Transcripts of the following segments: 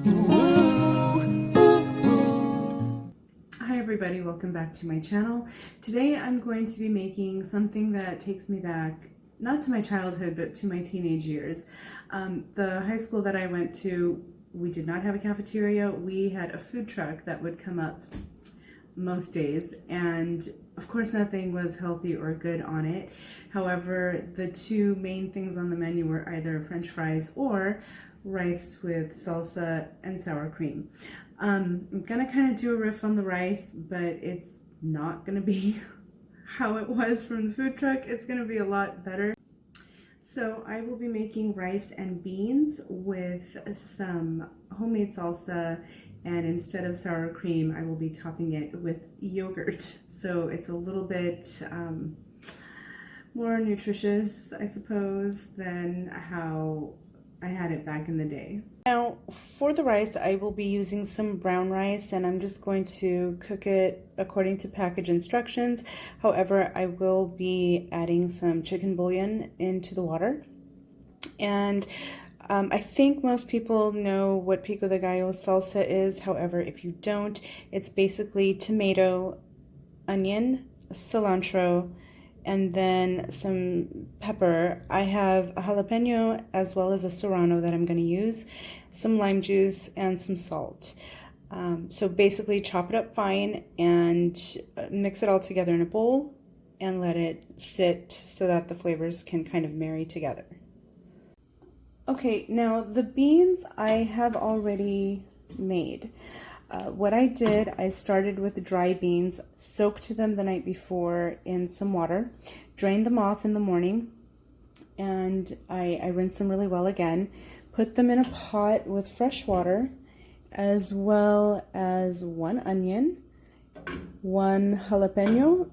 Hi everybody, welcome back to my channel. Today I'm going to be making something that takes me back, not to my childhood, but to my teenage years. The high school that I went to, we did not have a cafeteria. We had a food truck that would come up most days, and of course nothing was healthy or good on it. However, the two main things on the menu were either French fries or rice with salsa and sour cream. I'm gonna kind of do a riff on the rice, but it's not gonna be how it was from the food truck. It's gonna be a lot better. So I will be making rice and beans with some homemade salsa, and instead of sour cream, I will be topping it with yogurt. So it's a little bit more nutritious, I suppose, than how I had it back in the day. Now, for the rice, I will be using some brown rice, and I'm just going to cook it according to package instructions. However, I will be adding some chicken bouillon into the water. And I think most people know what Pico de Gallo salsa is. However, if you don't, it's basically tomato, onion, cilantro, and then some pepper. I have a jalapeno as well as a serrano that I'm going to use, some lime juice, and some salt. So basically chop it up fine and mix it all together in a bowl and let it sit so that the flavors can kind of marry together. Okay, now the beans I have already made. What I did, I started with dry beans, soaked them the night before in some water, drained them off in the morning, and I rinsed them really well again, put them in a pot with fresh water, as well as one onion, one jalapeno,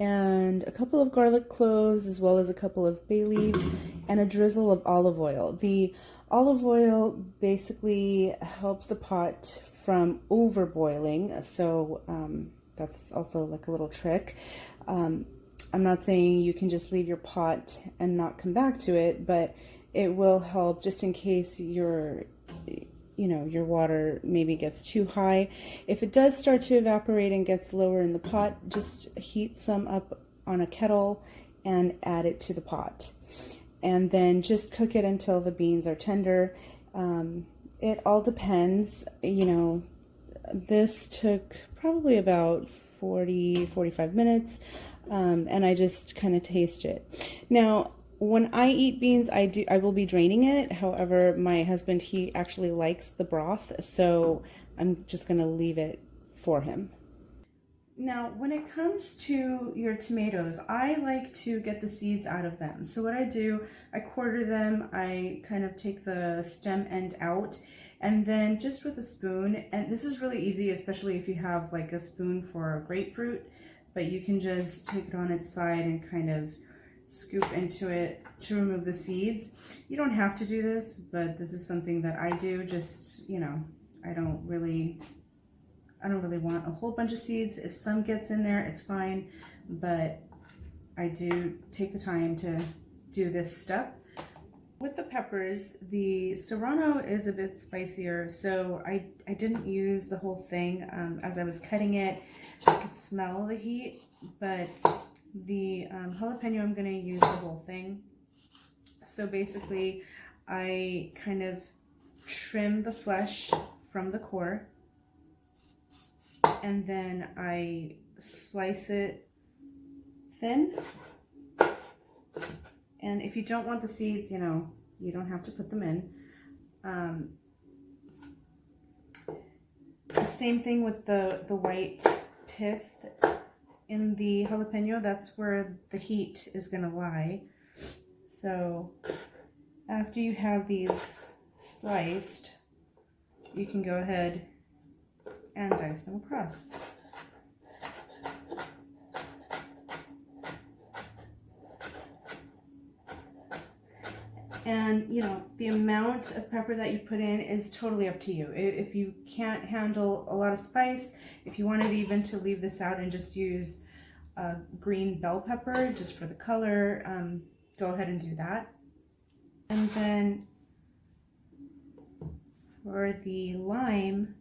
and a couple of garlic cloves, as well as a couple of bay leaf, and a drizzle of olive oil. The olive oil basically helps the pot from over boiling, so that's also like a little trick. I'm not saying you can just leave your pot and not come back to it, but it will help just in case your water maybe gets too high. If it does start to evaporate and gets lower in the pot, just heat some up on a kettle and add it to the pot. And then just cook it until the beans are tender. It all depends, this took probably about 40-45 minutes, and I just kind of taste it. Now, when I eat beans, I will be draining it. However, my husband, he actually likes the broth, so I'm just going to leave it for him. Now, when it comes to your tomatoes, I like to get the seeds out of them. So what I do, I quarter them, I kind of take the stem end out, and then just with a spoon, and this is really easy, especially if you have like a spoon for a grapefruit, but you can just take it on its side and kind of scoop into it to remove the seeds. You don't have to do this, but this is something that I do. Just, I don't really want a whole bunch of seeds. If some gets in there, it's fine, but I do take the time to do this step. With the peppers, the serrano is a bit spicier, so I didn't use the whole thing. As I was cutting it, I could smell the heat, but the jalapeno, I'm going to use the whole thing. So basically, I kind of trim the flesh from the core, and then I slice it thin. And if you don't want the seeds, you don't have to put them in. The same thing with the white pith in the jalapeno. That's where the heat is going to lie. So after you have these sliced, you can go ahead and dice them across. And the amount of pepper that you put in is totally up to you. If you can't handle a lot of spice, if you wanted even to leave this out and just use green bell pepper just for the color, go ahead and do that. And then For the lime,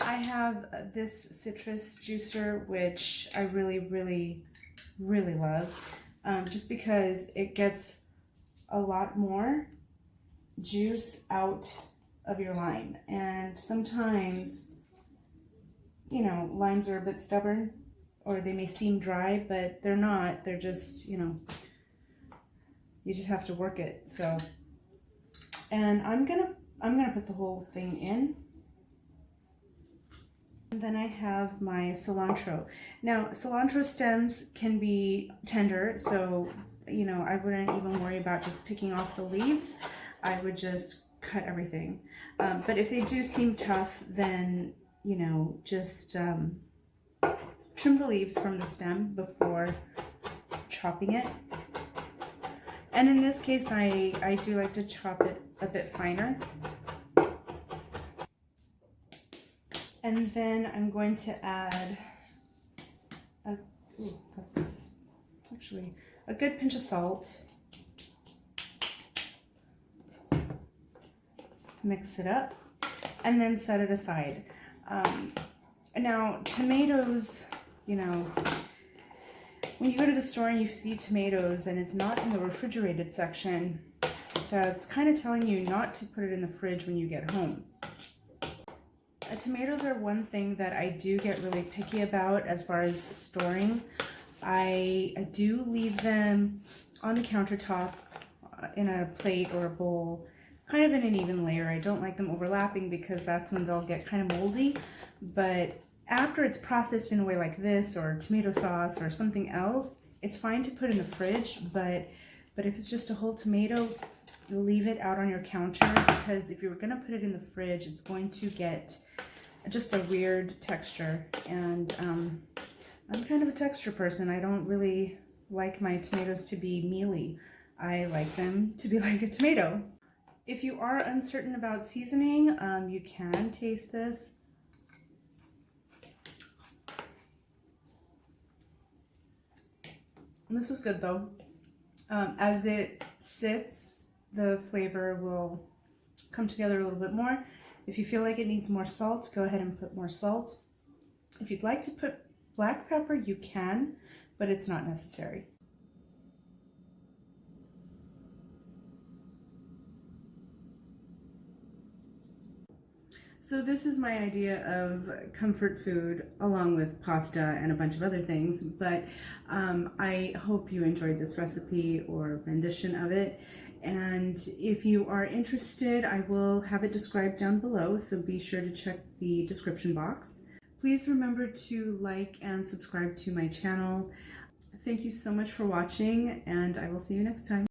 I have this citrus juicer, which I really love, just because it gets a lot more juice out of your lime. And sometimes, you know, limes are a bit stubborn, or they may seem dry, but they're not. They're just, you know, you just have to work it. So, and I'm gonna put the whole thing in. And then I have my cilantro. Now, cilantro stems can be tender, so, you know, I wouldn't even worry about just picking off the leaves. I would just cut everything. But if they do seem tough, then, you know, just trim the leaves from the stem before chopping it. And in this case, I do like to chop it a bit finer. And then I'm going to add that's actually a good pinch of salt. Mix it up and then set it aside. Now, tomatoes, you know, when you go to the store and you see tomatoes and it's not in the refrigerated section, that's kind of telling you not to put it in the fridge when you get home. Tomatoes are one thing that I do get really picky about as far as storing. I do leave them on the countertop in a plate or a bowl, kind of in an even layer. I don't like them overlapping because that's when they'll get kind of moldy. But after it's processed in a way like this, or tomato sauce or something else, it's fine to put in the fridge. But if it's just a whole tomato, leave it out on your counter, because if you're going to put it in the fridge, it's going to get just a weird texture. And I'm kind of a texture person. I don't really like my tomatoes to be mealy. I like them to be like a tomato. If you are uncertain about seasoning, you can taste this. This is good though. As it sits, the flavor will come together a little bit more. If you feel like it needs more salt, go ahead and put more salt. If you'd like to put black pepper, you can, but it's not necessary. So this is my idea of comfort food, along with pasta and a bunch of other things, but I hope you enjoyed this recipe or rendition of it. And if you are interested, I will have it described down below, so be sure to check the description box. Please remember to like and subscribe to my channel. Thank you so much for watching, and I will see you next time.